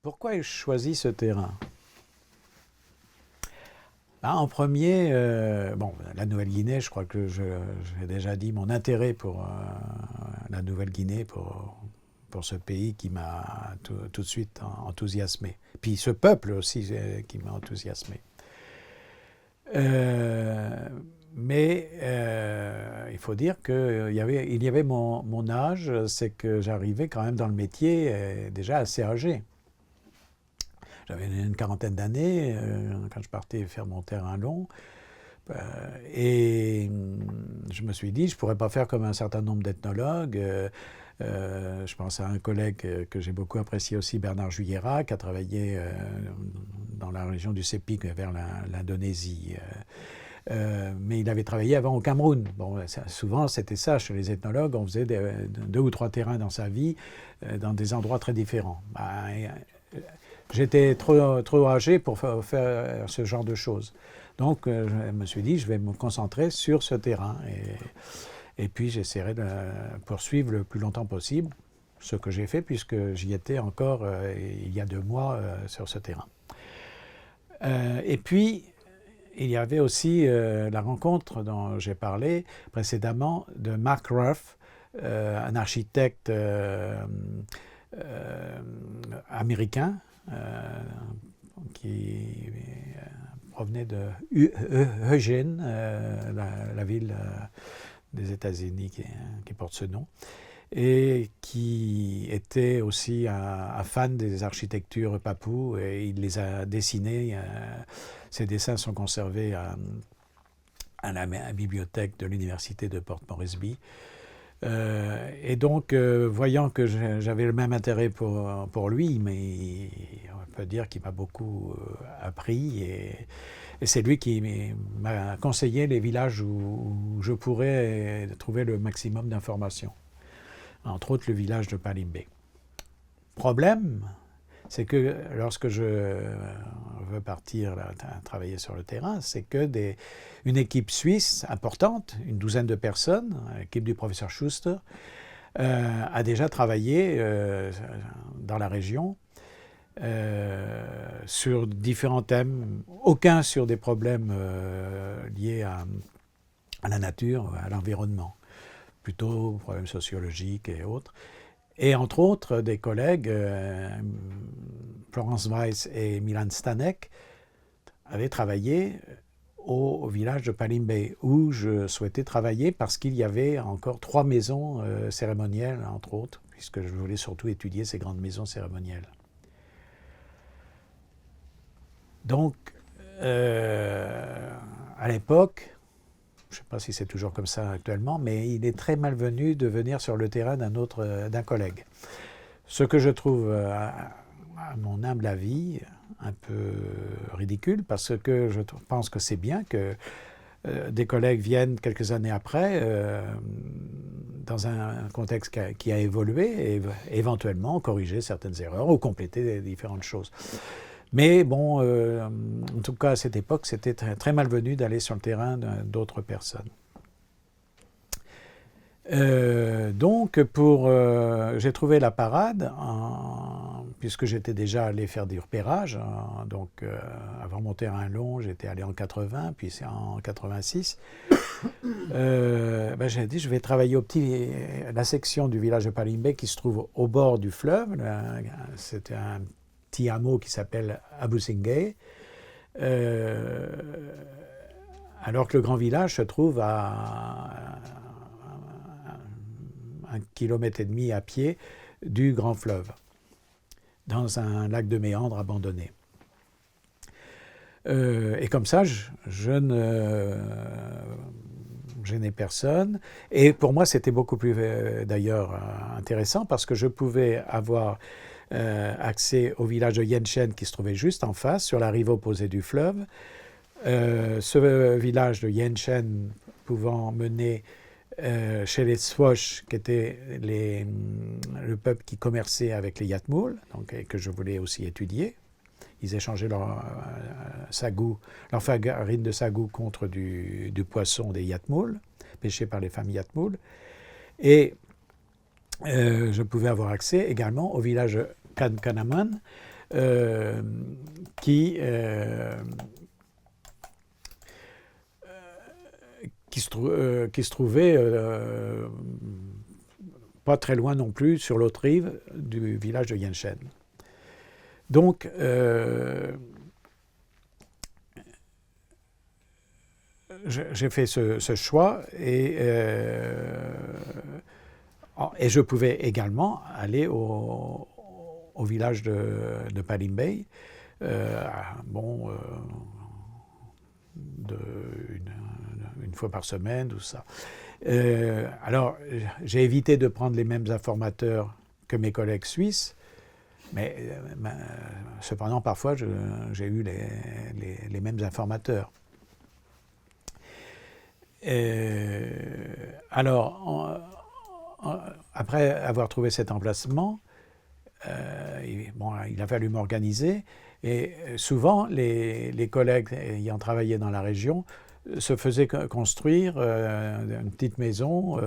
Pourquoi ai-je choisi ce terrain? En premier, la Nouvelle-Guinée, je crois que j'ai déjà dit mon intérêt pour la Nouvelle-Guinée, pour ce pays qui m'a tout de suite enthousiasmé. Puis ce peuple aussi qui m'a enthousiasmé. Il faut dire qu'il y avait mon âge, c'est que j'arrivais quand même dans le métier déjà assez âgé. J'avais une quarantaine d'années quand je partais faire mon terrain long. Et je me suis dit, je ne pourrais pas faire comme un certain nombre d'ethnologues. Je pense à un collègue que j'ai beaucoup apprécié aussi, Bernard Juillera, qui a travaillé dans la région du Sepik vers l'Indonésie. Mais il avait travaillé avant au Cameroun. Bon, souvent, c'était ça chez les ethnologues. On faisait 2 ou 3 terrains dans sa vie, dans des endroits très différents. J'étais trop âgé pour faire ce genre de choses. Donc, je me suis dit, je vais me concentrer sur ce terrain. Et puis, j'essaierai de poursuivre le plus longtemps possible, ce que j'ai fait, puisque j'y étais encore il y a 2 mois sur ce terrain. Et puis, il y avait aussi la rencontre dont j'ai parlé précédemment de Mark Ruff, un architecte américain qui provenait de Eugene, la ville des États-Unis qui porte ce nom, et qui était aussi un fan des architectures papoues, et il les a dessinés. Ses dessins sont conservés à la bibliothèque de l'université de Port Moresby. Et donc, voyant que j'avais le même intérêt pour lui, mais on peut dire qu'il m'a beaucoup appris, et c'est lui qui m'a conseillé les villages où je pourrais trouver le maximum d'informations, entre autres le village de Palimbé. Problème, c'est que lorsque je veux partir travailler sur le terrain, c'est que une équipe suisse importante, une douzaine de personnes, l'équipe du professeur Schuster, a déjà travaillé dans la région sur différents thèmes, aucun sur des problèmes liés à la nature, à l'environnement, plutôt problèmes sociologiques et autres. Et entre autres, des collègues, Florence Weiss et Milan Stanek, avaient travaillé au village de Palimbé, où je souhaitais travailler parce qu'il y avait encore 3 maisons cérémonielles, entre autres, puisque je voulais surtout étudier ces grandes maisons cérémonielles. Donc, à l'époque, je ne sais pas si c'est toujours comme ça actuellement, mais il est très malvenu de venir sur le terrain d'un collègue. Ce que je trouve, à mon humble avis, un peu ridicule, parce que je pense que c'est bien que des collègues viennent quelques années après, dans un contexte qui a évolué, et éventuellement corriger certaines erreurs ou compléter différentes choses. Mais bon, en tout cas à cette époque, c'était très malvenu d'aller sur le terrain d'autres personnes. Donc, j'ai trouvé la parade, puisque j'étais déjà allé faire des repérages. Avant mon terrain long, j'étais allé en 80, puis c'est en 86. J'ai dit, je vais travailler la section du village de Palimbé qui se trouve au bord du fleuve. C'était un petit hameau qui s'appelle Abusingay, alors que le grand village se trouve à 1,5 km à pied du grand fleuve, dans un lac de méandres abandonné. Et comme ça, je ne gênais personne. Et pour moi, c'était beaucoup plus d'ailleurs intéressant parce que je pouvais avoir accès au village de Yenchen qui se trouvait juste en face, sur la rive opposée du fleuve. Ce village de Yenchen pouvant mener chez les Swosh, qui étaient le peuple qui commerçait avec les Yatmoul, donc, et que je voulais aussi étudier. Ils échangeaient leur sagou, leur farine de sagou contre du poisson des Yatmoul, pêché par les familles Yatmoul. Et je pouvais avoir accès également au village Kanaman, qui se trouvait pas très loin non plus, sur l'autre rive du village de Yenchen. Donc, j'ai fait ce choix et je pouvais également aller au village de Palimbey, une fois par semaine, tout ça. Alors, j'ai évité de prendre les mêmes informateurs que mes collègues suisses, mais cependant, parfois, j'ai eu les mêmes informateurs. Alors, après avoir trouvé cet emplacement, il a fallu m'organiser. Et souvent, les collègues ayant travaillé dans la région se faisaient construire une petite maison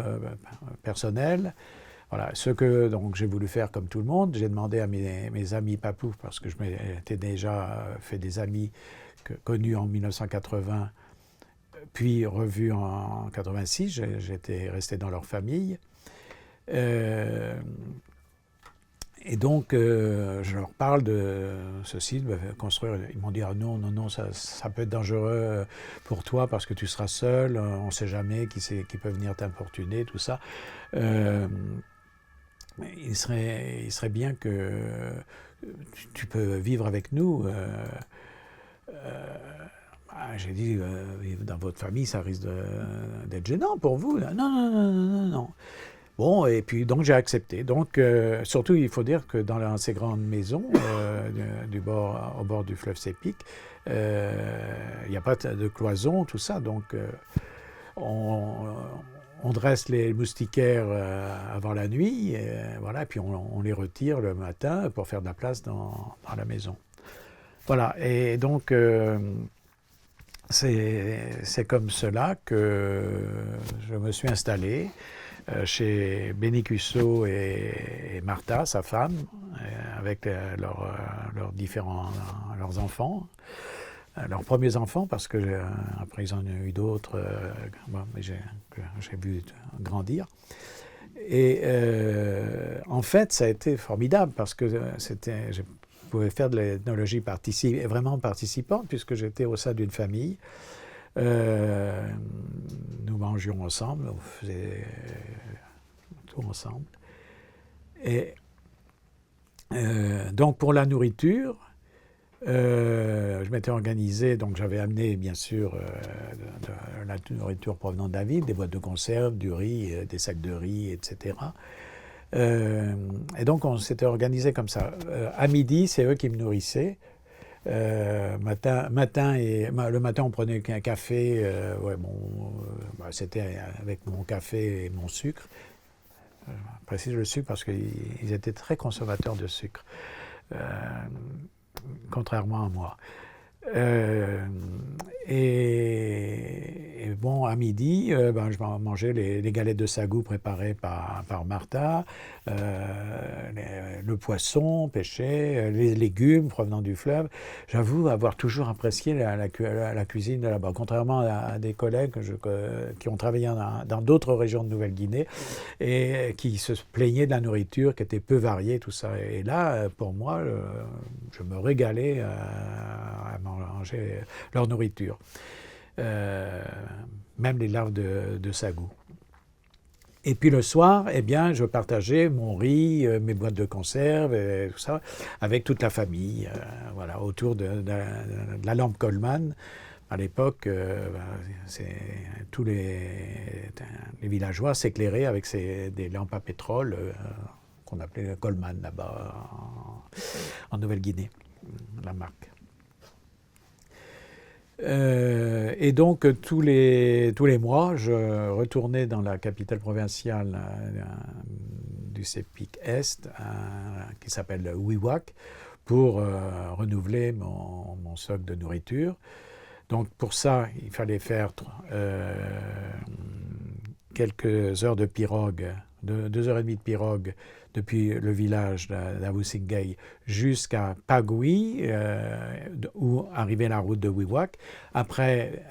personnelle. Voilà, ce que donc j'ai voulu faire comme tout le monde. J'ai demandé à mes amis papous, parce que je m'étais déjà fait des amis connus en 1980, puis revus en 86. J'étais resté dans leur famille. Et donc, je leur parle de ceci, de construire. Ils m'ont dit, ah non, ça peut être dangereux pour toi parce que tu seras seul, on ne sait jamais qui peut venir t'importuner, tout ça. Il serait bien que tu peux vivre avec nous. J'ai dit, dans votre famille, ça risque d'être gênant pour vous. Non. Bon, et puis donc j'ai accepté. Donc, surtout, il faut dire que dans ces grandes maisons au bord du fleuve Sepik, il n'y a pas de cloison, tout ça. Donc, on dresse les moustiquaires avant la nuit, voilà, puis on les retire le matin pour faire de la place dans la maison. Voilà, et donc c'est comme cela que je me suis installé chez Benny Cusso et Martha, sa femme, avec leurs enfants, leurs premiers enfants, parce que après ils en ont eu d'autres, j'ai vu grandir. Et en fait, ça a été formidable parce que je pouvais faire de l'ethnologie vraiment participante, puisque j'étais au sein d'une famille. Nous mangions ensemble, on faisait tout ensemble. Et donc pour la nourriture, je m'étais organisé, donc j'avais amené bien sûr de la nourriture provenant de la ville, des boîtes de conserve, du riz, des sacs de riz, etc. Et donc on s'était organisé comme ça. À midi, c'est eux qui me nourrissaient. Le matin, on prenait un café. C'était avec mon café et mon sucre. Je précise le sucre parce qu'ils étaient très consommateurs de sucre, contrairement à moi. Et bon, à midi, je mangeais les galettes de sagou préparées par Martha, le poisson pêché, les légumes provenant du fleuve. J'avoue avoir toujours apprécié la cuisine de là-bas, contrairement à des collègues qui ont travaillé dans d'autres régions de Nouvelle-Guinée et qui se plaignaient de la nourriture qui était peu variée, tout ça. Et là, pour moi, je me régalais à manger leur nourriture, même les larves de sagou. Et puis le soir, eh bien, je partageais mon riz, mes boîtes de conserve, et tout ça, avec toute la famille, voilà, autour de la lampe Coleman. À l'époque, tous les villageois s'éclairaient avec des lampes à pétrole qu'on appelait Coleman là-bas en Nouvelle-Guinée, la marque. Et donc tous les mois, je retournais dans la capitale provinciale du CEPIC Est, qui s'appelle Wewak, pour renouveler mon stock de nourriture. Donc pour ça, il fallait faire quelques heures de pirogue, 2 heures et demie de pirogue depuis le village d'Avusingay jusqu'à Pagui, où arrivait la route de Wewak. Après,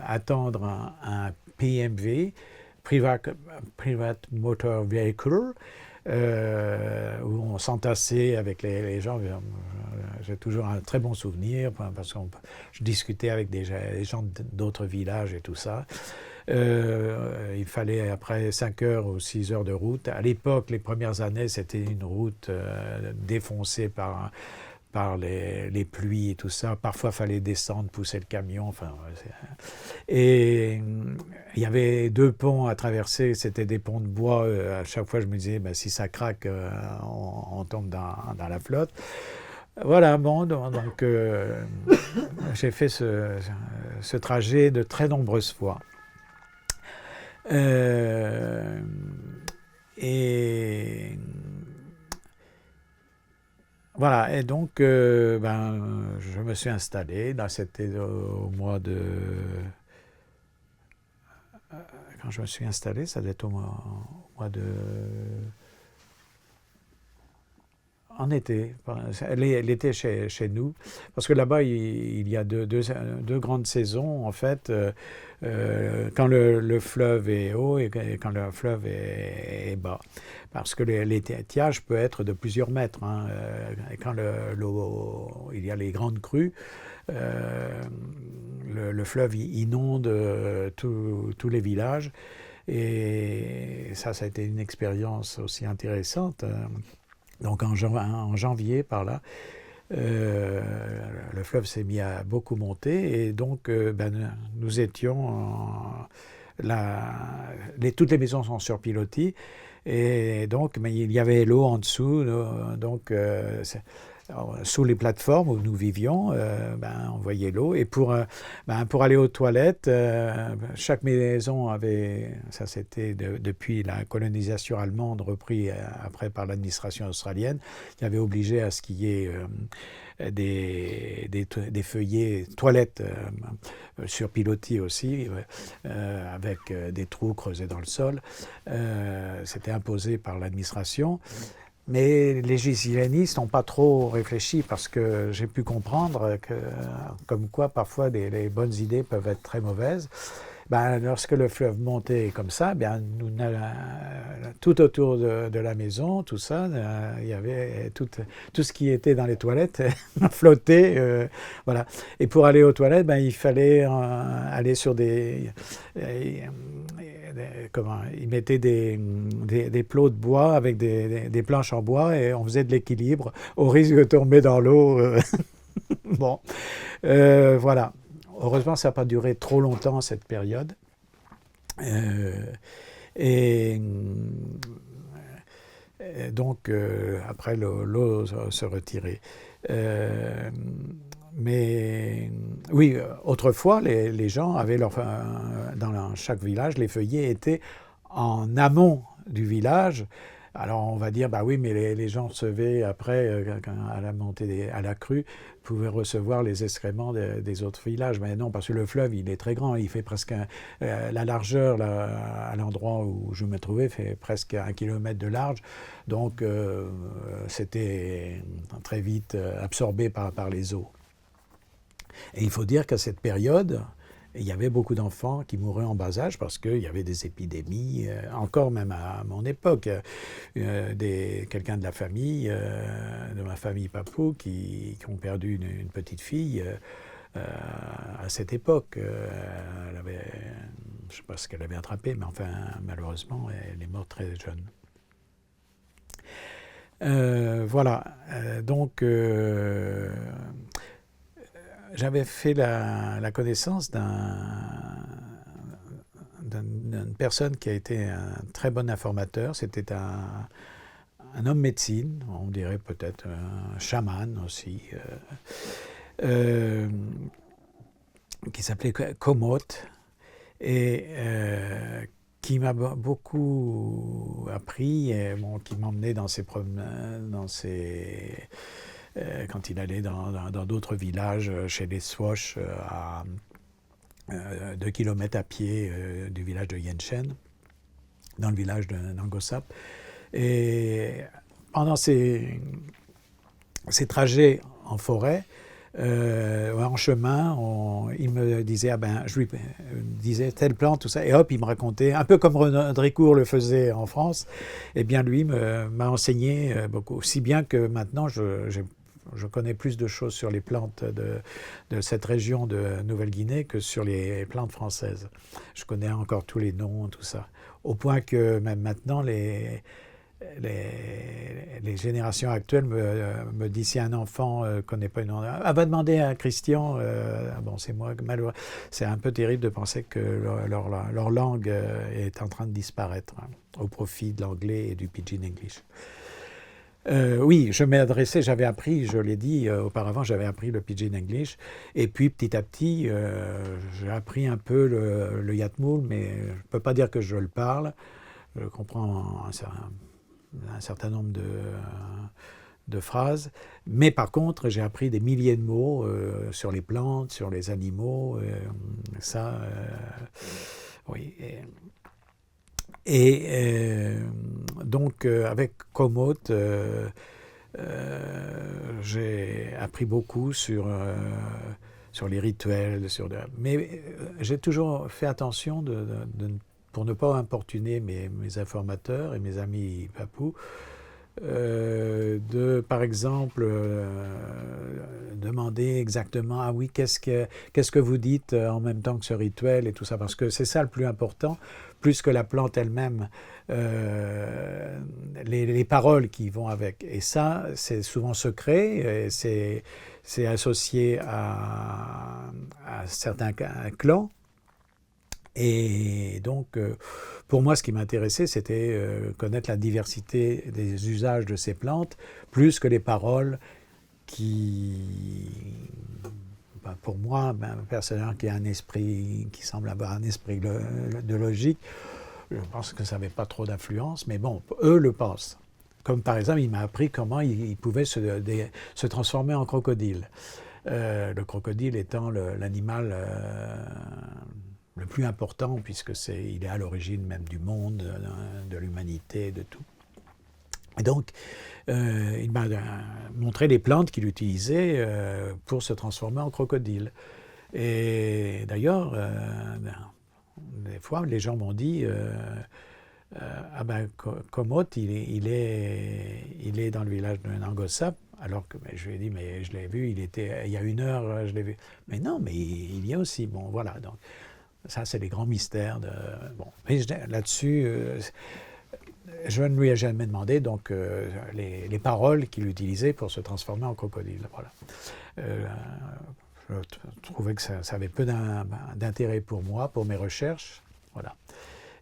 attendre un PMV, Private Motor Vehicle, où on s'entassait avec les gens. J'ai toujours un très bon souvenir parce que je discutais avec des gens d'autres villages et tout ça. Il fallait après 5 heures ou 6 heures de route. À l'époque, les premières années, c'était une route défoncée par les pluies et tout ça. Parfois, il fallait descendre, pousser le camion. Enfin, et il y avait 2 ponts à traverser. C'était des ponts de bois. À chaque fois, je me disais, si ça craque, on tombe dans la flotte. Voilà, bon, donc j'ai fait ce trajet de très nombreuses fois. Et voilà, et donc je me suis installé. Là, c'était au mois de... Quand je me suis installé, ça devait être au mois de... En été, l'été chez nous, parce que là-bas, il y a deux grandes saisons, en fait, quand le fleuve est haut et quand le fleuve est bas. Parce que l'étiage peut être de plusieurs mètres. Hein, et quand il y a les grandes crues, le fleuve inonde tous les villages. Et ça a été une expérience aussi intéressante. Donc en janvier, par là, le fleuve s'est mis à beaucoup monter et donc nous étions... toutes les maisons sont sur pilotis et donc mais il y avait l'eau en dessous, donc sous les plateformes où nous vivions, on voyait l'eau. Et pour aller aux toilettes, chaque maison avait, ça c'était depuis la colonisation allemande repris après par l'administration australienne, qui avait obligé à ce qu'il y ait des feuillets toilettes sur pilotis aussi, avec des trous creusés dans le sol. C'était imposé par l'administration. Mais les gislanistes n'ont pas trop réfléchi parce que j'ai pu comprendre que, comme quoi parfois les bonnes idées peuvent être très mauvaises. Lorsque le fleuve montait comme ça, tout autour de la maison, tout ça, il y avait tout ce qui était dans les toilettes flottait. Voilà. Et pour aller aux toilettes, il fallait aller sur ils mettaient des plots de bois avec des planches en bois et on faisait de l'équilibre au risque de tomber dans l'eau. Bon, voilà. Heureusement, ça n'a pas duré trop longtemps, cette période. Et donc, après, l'eau se retirait. Mais oui, autrefois, les gens avaient dans chaque village, les feuillets étaient en amont du village. Alors on va dire, oui, mais les gens recevaient après, à la montée à la crue, pouvaient recevoir les excréments des autres villages. Mais non, parce que le fleuve, il est très grand, il fait presque la largeur à l'endroit où je me trouvais fait presque 1 kilomètre de large. Donc c'était très vite absorbé par les eaux. Et il faut dire qu'à cette période, il y avait beaucoup d'enfants qui mouraient en bas âge parce qu'il y avait des épidémies, encore même à mon époque. Quelqu'un de la famille, de ma famille Papou, qui ont perdu une petite fille à cette époque. Elle avait je ne sais pas ce qu'elle avait attrapé, mais enfin, malheureusement, elle est morte très jeune. Voilà, donc j'avais fait la connaissance d'une personne qui a été un très bon informateur. C'était un homme médecine, on dirait peut-être un chaman aussi, qui s'appelait Komoot, et qui m'a beaucoup appris, et bon, qui m'emmenait dans ses promenades, quand il allait dans d'autres villages, chez les Swash, à 2 kilomètres à pied du village de Yenshen, dans le village de Nangosap. Et pendant ces trajets en forêt, en chemin, il me disait, je lui disais telle plante, tout ça, et hop, il me racontait, un peu comme René Dricourt le faisait en France, et bien lui m'a enseigné beaucoup, si bien que maintenant je connais plus de choses sur les plantes de cette région de Nouvelle-Guinée que sur les plantes françaises. Je connais encore tous les noms, tout ça, au point que même maintenant les générations actuelles me disent si un enfant ne connaît pas une langue, va demander à Christian, bon c'est moi, malheureux. C'est un peu terrible de penser que leur langue est en train de disparaître au profit de l'anglais et du pidgin English. Oui, j'avais appris, je l'ai dit auparavant, j'avais appris le pidgin English, et puis petit à petit, j'ai appris un peu le Yatmoul, mais je ne peux pas dire que je le parle. Je comprends un certain nombre de phrases, mais par contre j'ai appris des milliers de mots sur les plantes, sur les animaux, oui. Et donc avec Komoot, j'ai appris beaucoup sur les rituels, mais j'ai toujours fait attention pour ne pas importuner mes informateurs et mes amis papous, par exemple, demander exactement, ah oui, qu'est-ce que vous dites en même temps que ce rituel et tout ça, parce que c'est ça le plus important, plus que la plante elle-même, les paroles qui vont avec. Et ça, c'est souvent secret, et c'est associé à certains clans. Et donc, pour moi, ce qui m'intéressait, c'était connaître la diversité des usages de ces plantes, plus que les paroles qui, pour moi, un personnage qui a un esprit, qui semble avoir un esprit de logique, je pense que ça n'avait pas trop d'influence, mais bon, eux le pensent. Comme par exemple, il m'a appris comment il pouvait se transformer en crocodile. Le crocodile étant l'animal le plus important, puisque il est à l'origine même du monde, de l'humanité, de tout. Et donc, il m'a montré les plantes qu'il utilisait pour se transformer en crocodile. Et d'ailleurs, des fois, les gens m'ont dit Komoot, il est dans le village de Nangosap, alors que je lui ai dit, mais je l'ai vu, il y a 1 heure, je l'ai vu. Mais non, mais il y a aussi. Bon, voilà. Donc, ça, c'est les grands mystères. Bon. Mais là-dessus, je ne lui ai jamais demandé donc, les paroles qu'il utilisait pour se transformer en crocodile. Voilà. Je trouvais que ça avait peu d'intérêt pour moi, pour mes recherches. Voilà.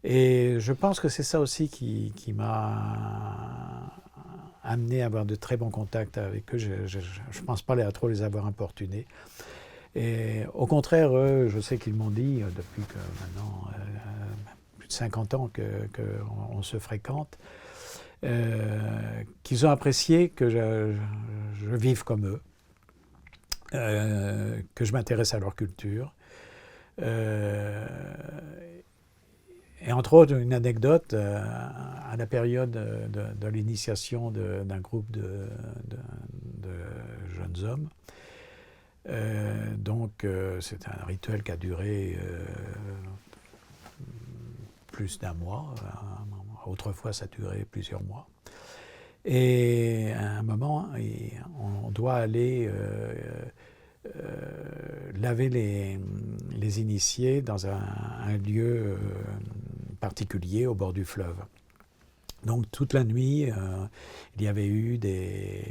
Et je pense que c'est ça aussi qui m'a amené à avoir de très bons contacts avec eux. Je ne pense pas trop les avoir importunés. Et au contraire, eux, je sais qu'ils m'ont dit, depuis que maintenant, plus de 50 ans qu'on se fréquente, qu'ils ont apprécié que je vive comme eux, que je m'intéresse à leur culture. Et entre autres, une anecdote, à la période de l'initiation d'un groupe de jeunes hommes, donc c'est un rituel qui a duré plus d'1 mois. Autrefois, ça durait plusieurs mois. Et à un moment, on doit aller laver les initiés dans un lieu particulier au bord du fleuve. Donc toute la nuit, il y avait eu des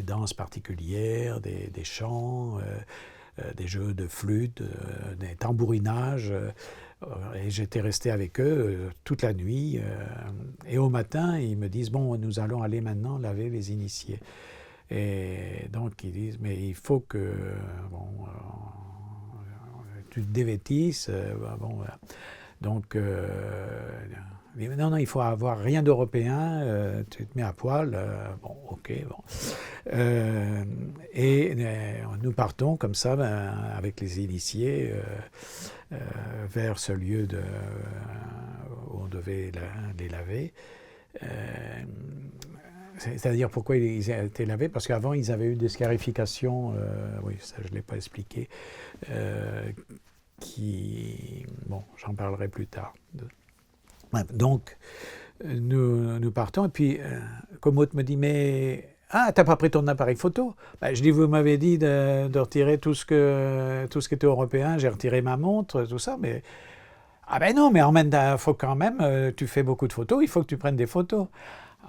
danses particulières, des chants, des jeux de flûte, des tambourinages. Et j'étais resté avec eux toute la nuit. Et au matin, ils me disent, bon, nous allons aller maintenant laver les initiés. Et donc ils disent, mais il faut que tu te dévêtisses. Bon, voilà. Donc, non, non, il faut avoir rien d'européen, tu te mets à poil, bon, ok, bon. Et nous partons comme ça, avec les initiés, vers ce lieu où on devait les laver. C'est-à-dire pourquoi ils ont été lavés? Parce qu'avant, ils avaient eu des scarifications, oui, ça je ne l'ai pas expliqué, bon, j'en parlerai plus tard. Donc, nous partons, et puis Komoot me dit, mais... Ah, t'as pas pris ton appareil photo? Ben, je dis, vous m'avez dit de retirer tout ce qui était européen, j'ai retiré ma montre, tout ça, mais... Ah ben non, mais faut quand même, tu fais beaucoup de photos, il faut que tu prennes des photos.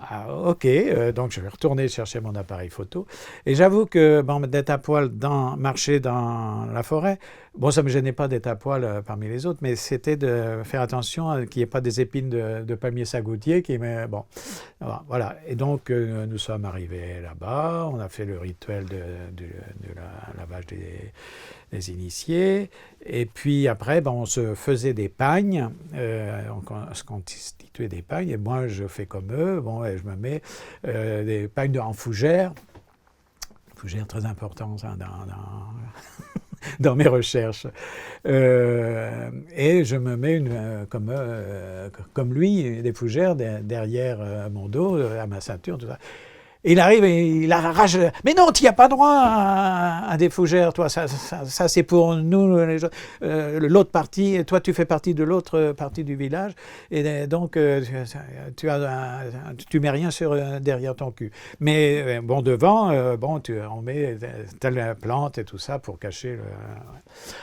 Ah, ok, donc je vais retourner chercher mon appareil photo. Et j'avoue que bon, d'être à poil, marcher dans la forêt, bon, ça ne me gênait pas d'être à poil parmi les autres, mais c'était de faire attention qu'il n'y ait pas des épines de palmier sagoutier. Bon, voilà. Et donc, nous sommes arrivés là-bas, on a fait le rituel de la lavage des initiés. Et puis après, on se faisait des pagnes, on se constituait des pagnes, et moi je fais comme eux, bon, et je me mets des pagnes en fougère très importante dans mes recherches. Et je me mets comme lui, des fougères derrière mon dos, à ma ceinture, tout ça. Et il arrive et il arrache. Mais non, tu n'y as pas droit à des fougères, toi. Ça c'est pour nous, l'autre partie. Toi, tu fais partie de l'autre partie du village. Et donc, tu mets rien derrière ton cul. Mais bon, devant, on met telle plante et tout ça pour cacher le.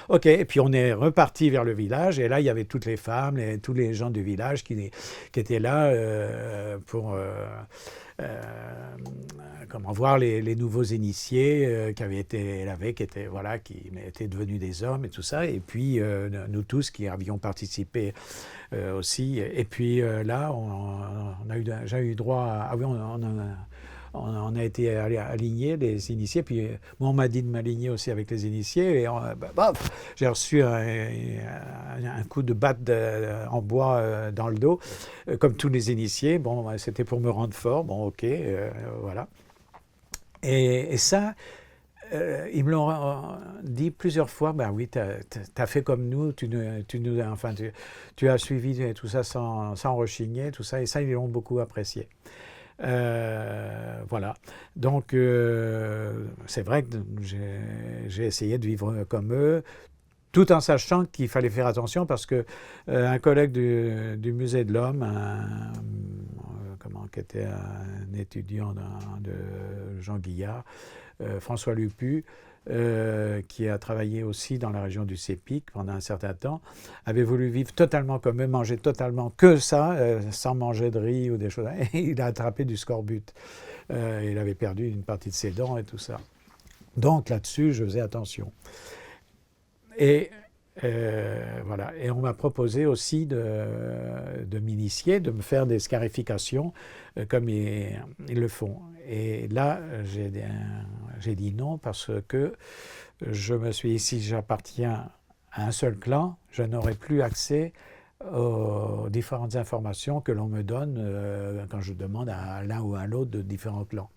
Ok, et puis on est reparti vers le village. Et là, il y avait toutes les femmes, tous les gens du village qui étaient là pour. Comment voir les nouveaux initiés qui avaient été lavés, qui étaient devenus des hommes et tout ça, et puis nous tous qui avions participé aussi. Et puis là, j'ai eu droit à... Ah oui, on a été alignés, les initiés, puis moi on m'a dit de m'aligner aussi avec les initiés, et j'ai reçu un coup de batte en bois dans le dos, comme tous les initiés. Bon, c'était pour me rendre fort, bon ok, voilà. Et ça, ils me l'ont dit plusieurs fois, ben oui, tu as fait comme nous, tu as suivi tout ça sans rechigner, tout ça, et ça, ils l'ont beaucoup apprécié. Voilà. Donc, c'est vrai que j'ai essayé de vivre comme eux, tout en sachant qu'il fallait faire attention parce que un collègue du Musée de l'Homme, qui était un étudiant de Jean Guillard, François Lupu, qui a travaillé aussi dans la région du Sépic pendant un certain temps, avait voulu vivre totalement comme eux, manger totalement que ça, sans manger de riz ou des choses. Et il a attrapé du scorbut. Il avait perdu une partie de ses dents et tout ça. Donc là-dessus, je faisais attention. Et voilà. Et on m'a proposé aussi de m'initier, de me faire des scarifications comme ils le font. Et là, j'ai dit non parce que je me suis dit, si j'appartiens à un seul clan, je n'aurai plus accès aux différentes informations que l'on me donne quand je demande à l'un ou à l'autre de différents clans.